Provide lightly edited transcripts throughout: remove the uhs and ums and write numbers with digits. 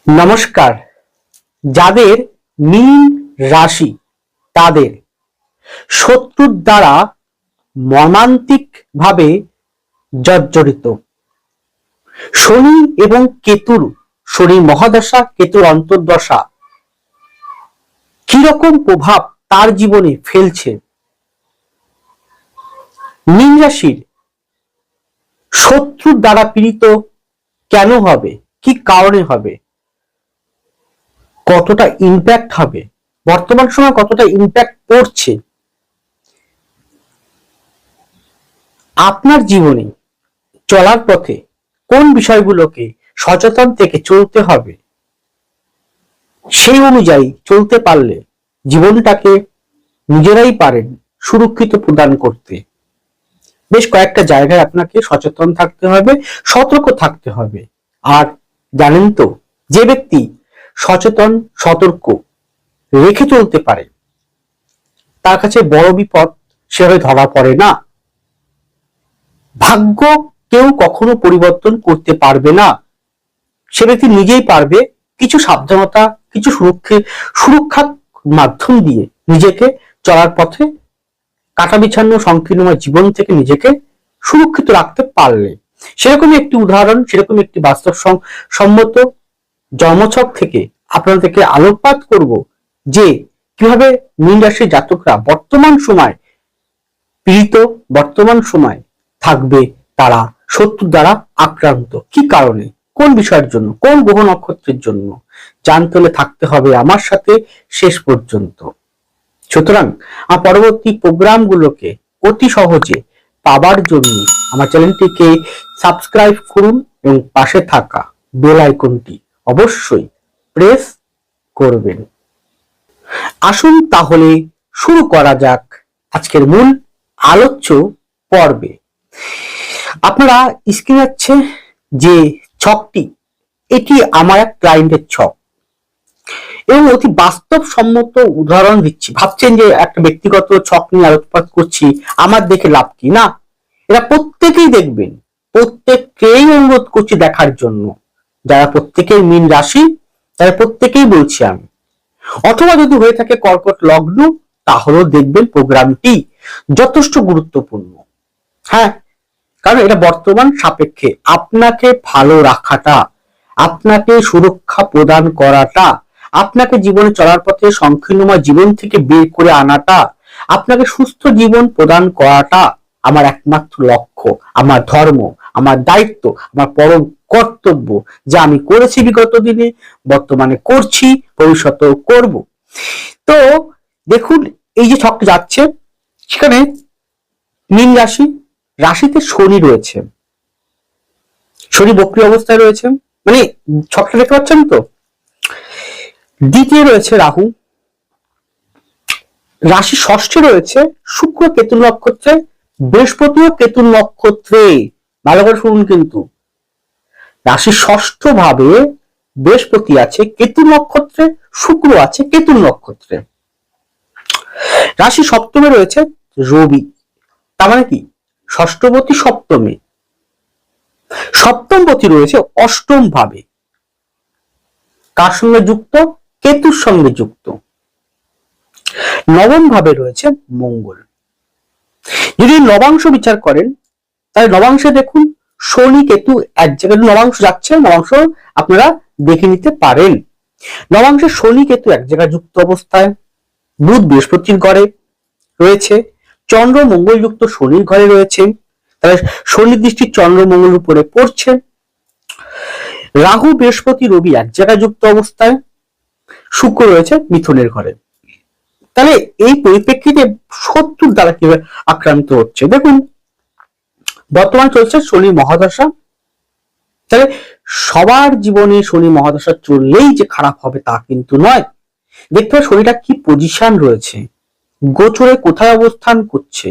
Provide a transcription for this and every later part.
নমস্কার। যাদের মীন রাশি তাদের শত্রুর দ্বারা মর্মান্তিক ভাবে জর্জরিত। শনি এবং কেতুর, শনি মহাদশা কেতুর অন্তর্দশা কিরকম প্রভাব তার জীবনে ফেলছে। মীন রাশির শত্রুর দ্বারা পীড়িত কেন হবে, কি কারণে হবে, কতটা ইম্প্যাক্ট হবে, বর্তমান সময় কতটা ইম্প্যাক্ট পড়ছে আপনার জীবনে চলার পথে, কোন বিষয়গুলোকে সচেতন থেকে চলতে হবে, সেই অনুযায়ী চলতে পারলে জীবনটাকে নিজেরাই পারেন সুরক্ষিত প্রদান করতে। বেশ কয়েকটা জায়গায় আপনাকে সচেতন থাকতে হবে, সতর্ক থাকতে হবে। আর জানেন তো, যে ব্যক্তি সচেতন সতর্ক রেখে চলতে পারে তার কাছে বড় বিপদ সেভাবে ধরা পড়ে না। ভাগ্য কেউ কখনো পরিবর্তন করতে পারবে না, সে ব্যক্তি নিজেই পারবে কিছু সাবধানতা, কিছু সুরক্ষার মাধ্যম দিয়ে নিজেকে চলার পথে কাটা বিছান্ন সংকীর্ণময় জীবন থেকে নিজেকে সুরক্ষিত রাখতে পারলে। সেরকমই একটি উদাহরণ, সেরকম একটি বাস্তব সম্মত জন্মছক থেকে আপনাদেরকে আলোকপাত করব যে কিভাবে মীন রাশির জাতকরা বর্তমান সময় পীড়িত, বর্তমান সময় থাকবে তারা শত্রু দ্বারা আক্রান্ত, কি কারণে, কোন বিষয়ের জন্য, কোন গ্রহ নক্ষত্রের জন্য জানতে হলে থাকতে হবে আমার সাথে শেষ পর্যন্ত। সুতরাং আমার পরবর্তী প্রোগ্রামগুলোকে অতি সহজে পাবার জন্য আমার চ্যানেলটিকে সাবস্ক্রাইব করুন এবং পাশে থাকা বেল আইকনটি অবশ্যই প্রেস করবেন। আসুন তাহলে শুরু করা যাক আজকের মূল আলোচ্য পর্বে। আপনারা স্ক্রিনে আছে যে ছকটি, এটি আমার এক ক্লায়েন্টের ছক এবং অতি বাস্তবসম্মত উদাহরণ দিচ্ছি। ভাবছেন যে একটা ব্যক্তিগত ছক নিয়ে আলোকপাত করছি, আমার দেখে লাভ কি? না, এরা প্রত্যেকেই দেখবেন, প্রত্যেককেই অনুরোধ করছি দেখার জন্য। যারা প্রত্যেকেই মীন রাশি তারা প্রত্যেকেই বলছি আমি, অথবা যদি হয়ে থাকে কর্কট লগ্ন, তাহলেও দেখবেন প্রোগ্রামটি যথেষ্ট গুরুত্বপূর্ণ। হ্যাঁ, কারণ এটা বর্তমান সাপেক্ষে আপনাকে ভালো রাখাটা, আপনাকে সুরক্ষা প্রদান করাটা, আপনাকে জীবনে চলার পথে সংকীর্ণময় জীবন থেকে বের করে আনাটা, আপনাকে সুস্থ জীবন প্রদান করাটা আমার একমাত্র লক্ষ্য, আমার ধর্ম, আমার দায়িত্ব, আমার পরম কর্তব্য, যা আমি করেছি বিগত দিনে, বর্তমানে করছি, ভবিষ্যতেও করব। তো দেখুন, এই যে ছকটা যাচ্ছে, সেখানে মীন রাশি, রাশিতে শনি রয়েছে, শনি বক্রী অবস্থায় রয়েছে, মানে ছকটা দেখতে পাচ্ছেন তো। দ্বিতীয় রয়েছে রাহু, রাশি ষষ্ঠে রয়েছে শুক্র কেতু নক্ষত্রে, বৃহস্পতিও কেতু নক্ষত্রে। ভালো করে শুনুন কিন্তু, রাশি ষষ্ঠ ভাবে বৃহস্পতি আছে কেতু নক্ষত্রে, শুক্র আছে কেতু নক্ষত্রে। রাশি সপ্তমে রয়েছে রবি, তার মানে কি ষষ্ঠপতি সপ্তমে, সপ্তমপতি রয়েছে অষ্টম ভাবে। কার সঙ্গে যুক্ত? কেতুর সঙ্গে যুক্ত। নবম ভাবে রয়েছে মঙ্গল। যদি নবাংশ বিচার করেন তাহলে নবাংশে দেখুন শনি কেতু এক জায়গায়, নবাংশ যাচ্ছে, নবাংশ আপনারা দেখে নিতে পারেন। নবাংশে শনি কেতু এক জায়গায় যুক্ত অবস্থায়, বুধ বৃহস্পতির ঘরে রয়েছে, চন্দ্র মঙ্গল যুক্ত শনির ঘরে রয়েছে, তাহলে শনি দৃষ্টি চন্দ্র মঙ্গল উপরে পড়ছে। রাহু বৃহস্পতি রবি এক জায়গায় যুক্ত অবস্থায়, শুক্র রয়েছে মিথুনের ঘরে। তাহলে এই পরিপ্রেক্ষিতে শত্রুর দ্বারা কিভাবে আক্রান্ত হচ্ছে দেখুন। বর্তমান চলছে শনি মহাদশা, তাহলে সবার জীবনে শনি মহাদশা চললেই যে খারাপ হবে তা কিন্তু নয়। দেখতে হবে শনিটা কি পজিশন রয়েছে, গোচরে কোথায় অবস্থান করছে,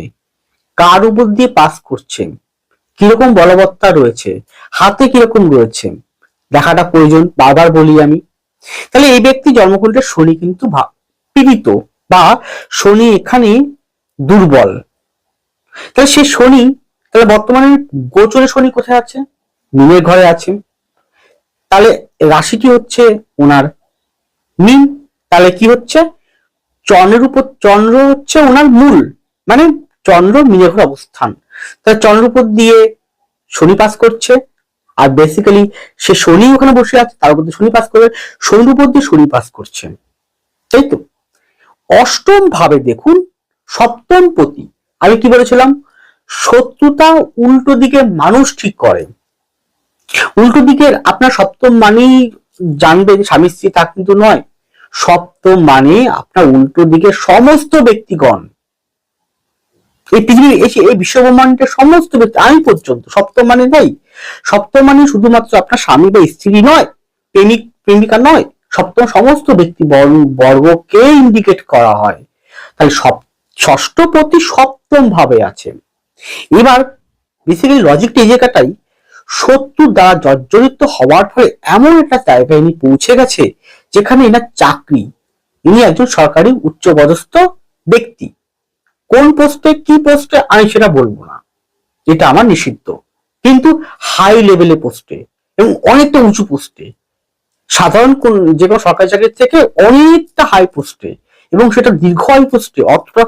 কার উপর দিয়ে পাস করছে, কিরকম বলবত্তা রয়েছে, হাতে কিরকম রয়েছে, দেখাটা প্রয়োজন, বারবার বলি আমি। তাহলে এই ব্যক্তি জন্মকুণ্ডে শনি কিন্তু পীড়িত বা শনি এখানে দুর্বল। তাহলে সে শনি, তাহলে বর্তমানে গোচরে শনি কোথায় আছে? মীনের ঘরে আছে। তাহলে রাশিটি হচ্ছে ওনার মীন। তাহলে কি হচ্ছে, চন্দ্রের উপর, চন্দ্র হচ্ছে ওনার মূল, মানে চন্দ্র মীনের ঘরে অবস্থান। তাহলে চন্দ্রের উপর দিয়ে শনি পাস করছে, আর বেসিক্যালি সে শনি ওখানে বসে আছে, তার উপর দিয়ে শনি পাস করবে, শনির উপর দিয়ে শনি পাস করছে, তাই তো। অষ্টম ভাবে দেখুন, সপ্তম পতি, আমি কি বলেছিলাম, শত্রুতা উল্টো দিকে মানুষ ঠিক করে। উল্টো দিকের আপনার সপ্তম মানেই জানবেন স্বামী স্ত্রী, তা কিন্তু নয়। সপ্তম মানে আপনার উল্টো দিকে সমস্ত ব্যক্তিগণ, এই পৃথিবীর এই বিশ্বব্রহ্মাণ্ডের সমস্ত ব্যক্তি, আমি পর্যন্ত সপ্তম মানে নেই। সপ্তম মানে শুধুমাত্র আপনার স্বামী বা স্ত্রী নয়, প্রেমিক প্রেমিকা নয়, সপ্তম সমস্ত ব্যক্তি বর্গকে ইন্ডিকেট করা হয়। তাহলে ষষ্ঠ প্রতি সপ্তম ভাবে আছে। এবার বেসিক্যালি লজিকটা এই জায়গাটাই, শত্রু দ্বারা জর্জরিত হওয়ার ফলে এমন একটা জায়গায় ইনি পৌঁছে গেছে যেখানে এনার চাকরি, ইনি একজন সরকারি উচ্চপদস্থ ব্যক্তি। কোন পোস্টে কি পোস্টে আমি সেটা বলবো না, এটা আমার নিষিদ্ধ, কিন্তু হাই লেভেলে পোস্টে এবং অনেকটা উঁচু পোস্টে, সাধারণ কোন যে কোনো সরকারি চাকরির থেকে অনেকটা হাই পোস্টে, এবং সেটা দীর্ঘ হাই পোস্টে। অতটা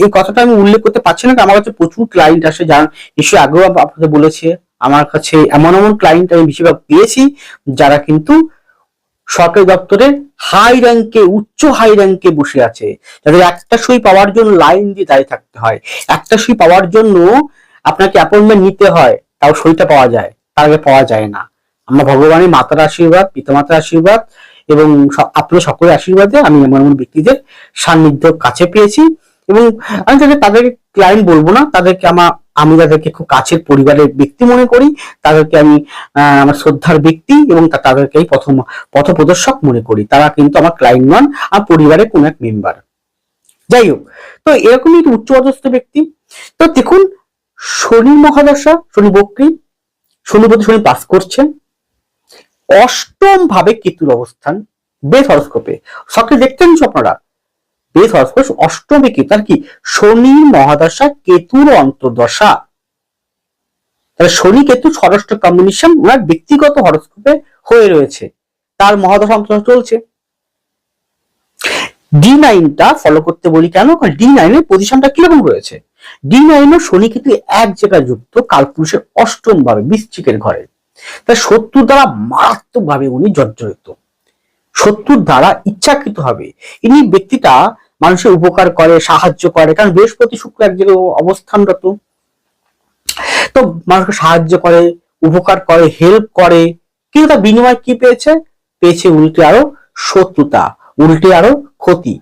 এই কথাটা আমি উল্লেখ করতে পারছি না, আমার কাছে প্রচুর ক্লায়েন্ট আসে, যারা নিশ্চয়ই আগেও আপনাদের বলেছে, আমার কাছে এমন এমন ক্লায়েন্ট আমি বেশিরভাগ পেয়েছি যারা কিন্তু সরকারি দপ্তরের হাই র্যাঙ্কে, উচ্চ হাই র্যাঙ্কে বসে আছে, যাদের একটা সই পাওয়ার জন্য লাইন দিয়ে দাঁড়িয়ে থাকতে হয়, একটা সই পাওয়ার জন্য আপনাকে অ্যাপয়েন্টমেন্ট নিতে হয়, তাও সইটা পাওয়া যায়, তার আগে পাওয়া যায় না। আমরা ভগবানের মাতার আশীর্বাদ, পিতামাতার আশীর্বাদ এবং আপনার সকলের আশীর্বাদে আমি এমন এমন ব্যক্তিদের সান্নিধ্য কাছে পেয়েছি, এবং আমি তাদের ক্লায়েন্ট বলবো না, তাদেরকে আমি তাদেরকে খুব কাছের পরিবারের ব্যক্তি মনে করি, তাদেরকে আমি আমার শ্রদ্ধার ব্যক্তি, এবং তাদেরকে পথপ্রদর্শক মনে করি। তারা কিন্তু আমার ক্লায়েন্ট নন, আমার পরিবারের কোন এক মেম্বার। যাই হোক, তো এরকমই উচ্চপদস্থ ব্যক্তি। তো দেখুন, শনি মহাদশা, শনি বক্রী, শনিপতি শনি পাস করছে, অষ্টম ভাবে কেতুর অবস্থান বেদ হরস্কোপে। সবকে দেখতেন আপনারা, বেদ হরস্কোপ অষ্টমে কেতু, আর কি শনি মহাদশা কেতুর অন্তর্দশা। তাহলে শনি কেতু ষষ্ঠ কম্বিনেশন ওনার ব্যক্তিগত হরস্কোপে হয়ে রয়েছে, তার মহাদশা অন্তর্দশা চলছে। D9টা ফলো করতে বলি কেন, কারণ D9 এর পজিশনটা কিরকম রয়েছে। D9 ও শনি কিন্তু এক জায়গায় যুক্ত, কালপুরুষের অষ্টম ভাবে বৃশ্চিকের ঘরে। তাই শত্রুর দ্বারা মারাত্মক ভাবে উনি জর্জরিত, শত্রুর দ্বারা ইচ্ছাকৃত হবে। ইনি ব্যক্তিটা মানুষের উপকার করে, সাহায্য করে, কারণ বৃহস্পতি শুক্র এক জায়গায় অবস্থানরত, তো মানুষকে সাহায্য করে, উপকার করে, হেল্প করে, কিন্তু তার বিনিময় কি পেয়েছে, পেয়েছে উল্টে আরো শত্রুতা, উল্টে আরো ক্ষতি।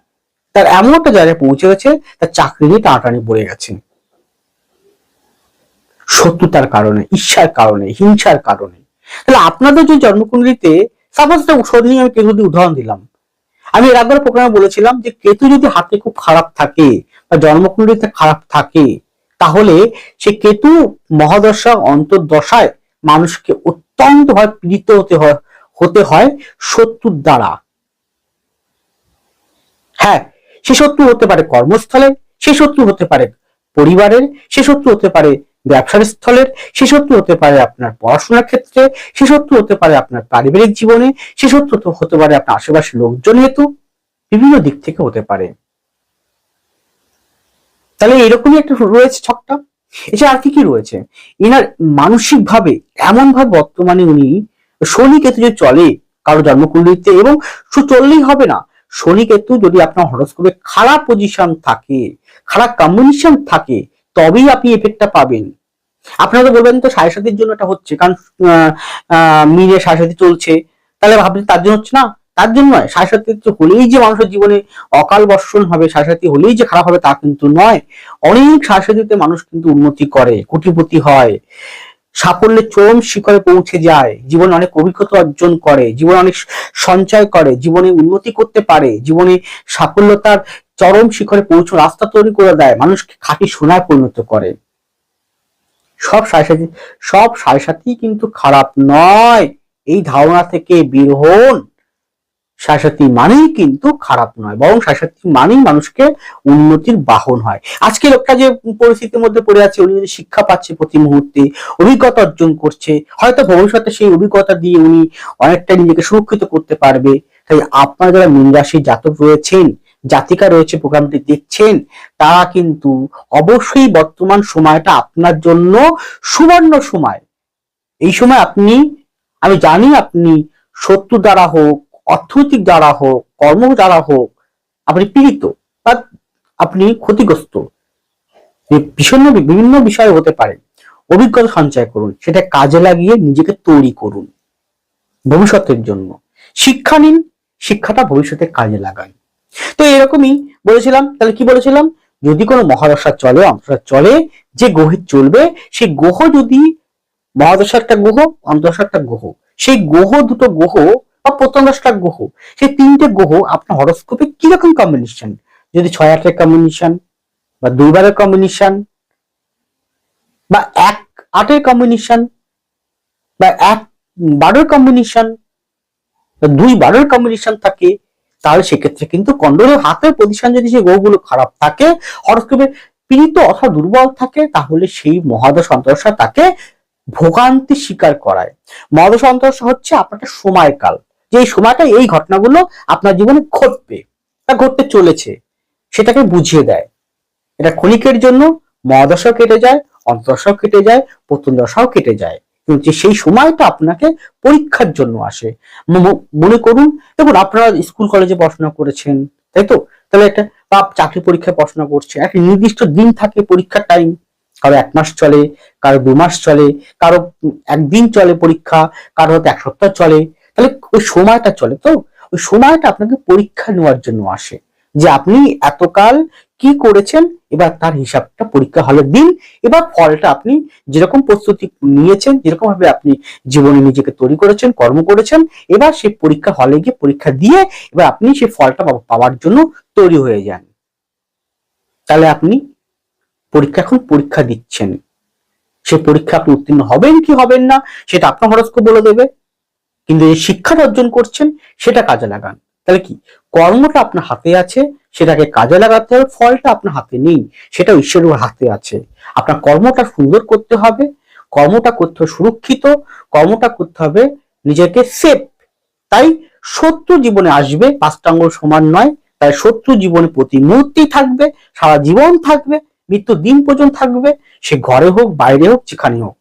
তার এমন একটা জায়গায় পৌঁছে গেছে, তার চাকরি নিয়ে টানাটানি পড়ে গেছে, শত্রুতার কারণে, ঈর্ষার কারণে, হিংসার কারণে। তাহলে আপনাদের যে জন্মকুণ্ডলিতে সাপোজ শনি, আমি কেতু উদাহরণ দিলাম, আমি এর আগের প্রোগ্রামে বলেছিলাম যে কেতু যদি হাতে খুব খারাপ থাকে বা জন্মকুণ্ডলিতে খারাপ থাকে, তাহলে সে কেতু মহাদশা অন্তর্দশায় মানুষকে অত্যন্ত ভাবে পীড়িত হতে হয় শত্রুর দ্বারা। হ্যাঁ, সে শত্রু হতে পারে কর্মস্থলে, সে শত্রু হতে পারে পরিবারের, সে শত্রু হতে পারে ব্যবসার স্থলের, সে শত্রু হতে পারে আপনার পড়াশোনার ক্ষেত্রে, সে শত্রু হতে পারে আপনার পারিবারিক জীবনে, সে শত্রু হতে পারে আপনার আশেপাশের লোকজন হেতু, বিভিন্ন দিক থেকে হতে পারে। তাহলে এরকমই একটা রয়েছে ছকটা। এছাড়া আর কি রয়েছে, এনার মানসিক ভাবে এমন ভাবে বর্তমানে উনি, শনি কেতু যে চলে কারো জন্মকুণ্ডলিতে, এবং শুধু চললেই হবে না, শনি কেতু যদি আপনার হরোস্কোপে খারাপ পজিশন থাকে, খারাপ কম্বিনেশন থাকে, তবেই আপনি এফেক্টটা পাবেন। আপনারা তো বলবেন তো 7.5 জন্য এটা হচ্ছে, কারণ মিলে 7.5 চলছে, তাহলে ভাবছেন তার জন্য হচ্ছে না, তার জন্য নয়। 7.5 হলেই যে মানুষের জীবনে অকাল বর্ষণ হবে, 7.5 হলেই যে খারাপ হবে তা কিন্তু নয়। অনেক 7.5 মানুষ কিন্তু উন্নতি করে, কোটিপতি হয়, সাফল্যের চরম শিখরে পৌঁছে যায়, জীবনে অনেক অভিজ্ঞতা অর্জন করে, জীবনে অনেক সঞ্চয় করে, জীবনে উন্নতি করতে পারে, জীবনে সাফল্যতার চরম শিখরে পৌঁছে রাস্তা তৈরি করে দেয়, মানুষকে খাঁটি সোনায় পরিণত করে। সব 7.5 কিন্তু খারাপ নয়, এই ধারণা থেকে বের হন। সাড়ে মানেই কিন্তু খারাপ নয়, বরং সাড়ে মানেই মানুষকে উন্নতির বাহন হয়। আজকে লোকটা যে পরিস্থিতির মধ্যে পড়ে আছে, উনি যদি শিক্ষা পাচ্ছে প্রতি মুহূর্তে, অভিজ্ঞতা অর্জন করছে, হয়তো ভবিষ্যতে সেই অভিজ্ঞতা দিয়ে উনি অনেকটা নিজেকে সুরক্ষিত করতে পারবে। তাই আপনারা যারা মীন রাশির জাতক রয়েছেন, জাতিকা রয়েছে, প্রোগ্রামটি দেখছেন, তারা কিন্তু অবশ্যই বর্তমান সময়টা আপনার জন্য সুবর্ণ সময়। এই সময় আপনি, আমি জানি আপনি শত্রু দ্বারা হোক, অর্থনৈতিক দ্বারা হোক, কর্ম দ্বারা হোক আপনি পীড়িত বা আপনি ক্ষতিগ্রস্ত, বিভিন্ন বিষয় হতে পারে। অভিজ্ঞতা সঞ্চয় করুন, সেটা কাজে লাগিয়ে নিজেকে তৈরি করুন ভবিষ্যতের জন্য। শিক্ষা নিন, শিক্ষাটা ভবিষ্যতে কাজে লাগান। তো এরকমই বলেছিলাম। তাহলে কি বলেছিলাম, যদি কোনো মহাদশা চলে, অন্তর্দশা চলে, যে গ্রহ চলবে সেই গ্রহ যদি, মহাদশা একটা গ্রহ, অন্তর্দশা একটা গ্রহ, সেই গ্রহ দুটো গ্রহ বা প্রথম দশটা গ্রহ, সেই তিনটে গ্রহ আপনার হরোস্কোপে কিরকম কম্বিনেশন, যদি 6-8-এর কম্বিনেশন বা 2-12-এর কম্বিনেশন বা 1-8-এর কম্বিনেশন বা 1-12-এর কম্বিনেশন বা 2-12-এর কম্বিনেশন থাকে, তাহলে সেক্ষেত্রে কিন্তু কন্ডলের হাতের পজিশন যদি সেই গ্রহগুলো খারাপ থাকে, হরোস্কোপে পীড়িত অথবা দুর্বল থাকে, তাহলে সেই মহাদশা অন্তর্দশা তাকে ভোগান্তি স্বীকার করায়। মহাদশা অন্তর্দশা হচ্ছে আপনার একটা সময়কাল, যে এই সময়টা এই ঘটনাগুলো আপনার জীবনে ঘটবে বা ঘটতে চলেছে, সেটাকে বুঝিয়ে দেয়। এটা ক্ষণিকের জন্য, মহাদশাও কেটে যায়, অন্তর্দশাও কেটে যায়, প্রথম দশাও কেটে যায়, কিন্তু সেই সময়টা আপনাকে পরীক্ষার জন্য আসে। মনে করুন, দেখুন আপনারা স্কুল কলেজে পড়াশোনা করেছেন, তাই তো? তাহলে একটা বা চাকরি পরীক্ষায় পড়াশোনা করছে, একটা নির্দিষ্ট দিন থাকে পরীক্ষার টাইম, কারো 1 মাস চলে, কারো 2 মাস চলে, কারো একদিন চলে পরীক্ষা, কারো হয়তো 1 সপ্তাহ চলে। তাহলে ওই সময়টা চলে, তো ওই সময়টা আপনাকে পরীক্ষা নেওয়ার জন্য আসে, যে আপনি এতকাল কি করেছেন, এবার তার হিসাবটা পরীক্ষা হলে দিন। এবার ফলটা আপনি যেরকম প্রস্তুতি নিয়েছেন, যেরকম ভাবে আপনি জীবনে নিজেকে তৈরি করেছেন, কর্ম করেছেন, এবার সেই পরীক্ষা হলে গিয়ে পরীক্ষা দিয়ে এবার আপনি সেই ফলটা পাওয়ার জন্য তৈরি হয়ে যান। তাহলে আপনি এখন পরীক্ষা দিচ্ছেন, সেই পরীক্ষা আপনি উত্তীর্ণ হবেন কি হবেন না সেটা আপনার হরস্কোপ বলে দেবে, কিন্তু এই শিক্ষাটা অর্জন করছেন সেটা কাজে লাগান। তাহলে কি, কর্মটা আপনার হাতে আছে, সেটাকে কাজে লাগাতে হবে। ফলটা আপনার হাতে নেই, সেটা ঈশ্বরের হাতে আছে। আপনার কর্মটা সুন্দর করতে হবে, কর্মটা করতে হবে সুরক্ষিত, কর্মটা করতে হবে নিজেকে সেফ। তাই শত্রু জীবনে আসবে, 5টা আঙ্গুল সমান নয়। তাই শত্রু জীবনে প্রতি মুহূর্তেই থাকবে, সারা জীবন থাকবে, মৃত্যুর দিন পর্যন্ত থাকবে। সে ঘরে হোক, বাইরে হোক, যেখানে হোক,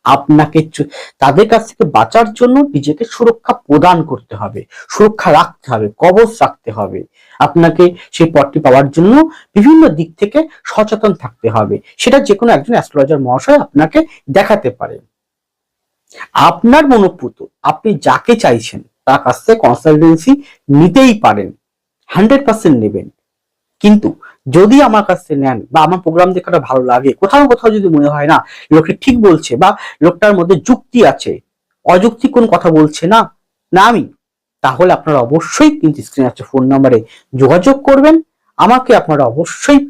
আপনাকে তাদের কাছ থেকে বাঁচার জন্য নিজেকে সুরক্ষা প্রদান করতে হবে, সুরক্ষা রাখতে হবে, কবচ রাখতে হবে। আপনাকে সেই পথটি পাওয়ার জন্য বিভিন্ন দিক থেকে সচেতন থাকতে হবে। সেটা যে কোনো একজন অ্যাস্ট্রোলজার মহাশয় আপনাকে দেখাতে পারে। আপনার মনোপুত, আপনি যাকে চাইছেন তার কাছ থেকে কনসালটেন্সি নিতেই পারেন, 100% নেবেন। কিন্তু যদি আমার কাছে নেন বা আমার প্রোগ্রাম দেখাটা ভালো লাগে, কোথাও কোথাও যদি মনে হয় না লোকটি ঠিক বলছে বা লোকটার মধ্যে যুক্তি আছে, অযৌক্তিক কোন কথা বলছে না না আমি, তাহলে আপনারা অবশ্যই কিন্তু স্ক্রিনে আছে ফোন নাম্বারে যোগাযোগ করবেন। আমাকে আপনারা অবশ্যই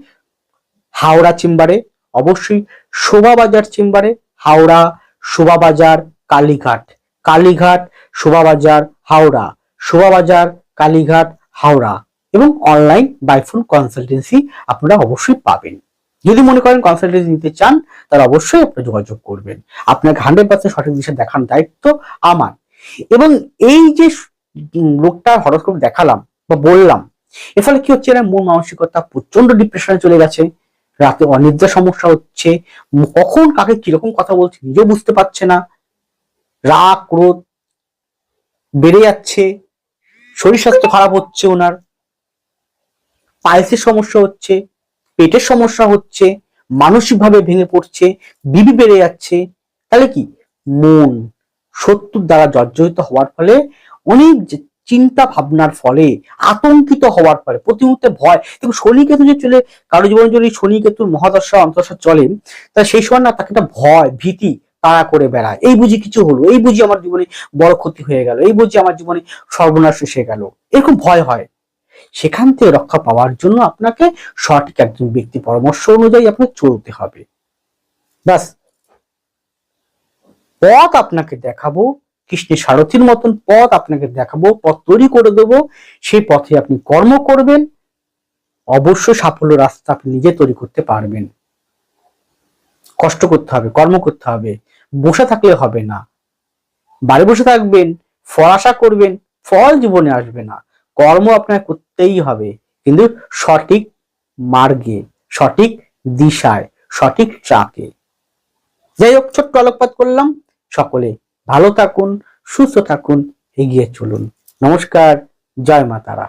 হাওড়া চেম্বারে, অবশ্যই শোভাবাজার চেম্বারে, হাওড়া, শোভাবাজার, কালীঘাট, কালীঘাট, শোভাবাজার, হাওড়া, শোভাবাজার, কালীঘাট, হাওড়া, এবং অনলাইন বাই ফোন কনসালটেন্সি আপনারা অবশ্যই পাবেন। যদি মনে করেন কনসালটেন্সি নিতে চান, তাহলে অবশ্যই আপনারা যোগাযোগ করবেন। আপনাকে 100% সঠিক দিশা দেখানোর দায়িত্ব আমার। এবং এই যে লোকটার হরোস্কোপ দেখালাম বা বললাম, এর ফলে কি হচ্ছে না, মন মানসিকতা প্রচন্ড ডিপ্রেশনে চলে গেছে, রাতে অনিদ্রা সমস্যা হচ্ছে, কখন কাকে কিরকম কথা বলছে নিজেও বুঝতে পারছে না, রাগ ক্রোধ বেড়ে যাচ্ছে, শরীর স্বাস্থ্য খারাপ হচ্ছে, ওনার পাইলসের সমস্যা হচ্ছে, পেটের সমস্যা হচ্ছে, মানসিকভাবে ভেঙে পড়ছে, বিপি বেড়ে যাচ্ছে। তাহলে কি, মন শত্রুর দ্বারা জর্জরিত হওয়ার ফলে, অনেক চিন্তা ভাবনার ফলে, আতঙ্কিত হওয়ার ফলে, প্রতি মুহূর্তে ভয়। দেখুন, শনি কেতু যে চলে কারো জীবনে যদি শনি কেতুর মহাদশা অন্তর্দশা চলে, তাহলে সেই সময় না তাকে একটা ভয় ভীতি তাড়া করে বেড়ায়। এই বুঝি কিছু হলো, এই বুঝি আমার জীবনে বড় ক্ষতি হয়ে গেল, এই বুঝি আমার জীবনে সর্বনাশ এসে গেল, এরকম ভয় হয়। সেখান থেকে রক্ষা পাওয়ার জন্য আপনাকে সঠিক একজন ব্যক্তি পরামর্শ অনুযায়ী আপনাকে চলতে হবে। ব্যাস, পথ আপনাকে দেখাবো, কৃষ্ণের সারথীর মতন পথ আপনাকে দেখাবো, পথ তৈরি করে দেবো। সেই পথে আপনি কর্ম করবেন, অবশ্যই সাফল্য রাস্তা আপনি নিজে তৈরি করতে পারবেন। কষ্ট করতে হবে, কর্ম করতে হবে, বসে থাকলে হবে না। বাড়ি বসে থাকবেন, ফল আশা করবেন, ফল জীবনে আসবে না। কর্ম আপনাকে করতেই হবে, কিন্তু সঠিক মার্গে, সঠিক দিশায়, সঠিক ট্রাকে। যাই হোক, ছোট্ট আলোকপাত করলাম। সকলে ভালো থাকুন, সুস্থ থাকুন, এগিয়ে চলুন। নমস্কার, জয় মা তারা।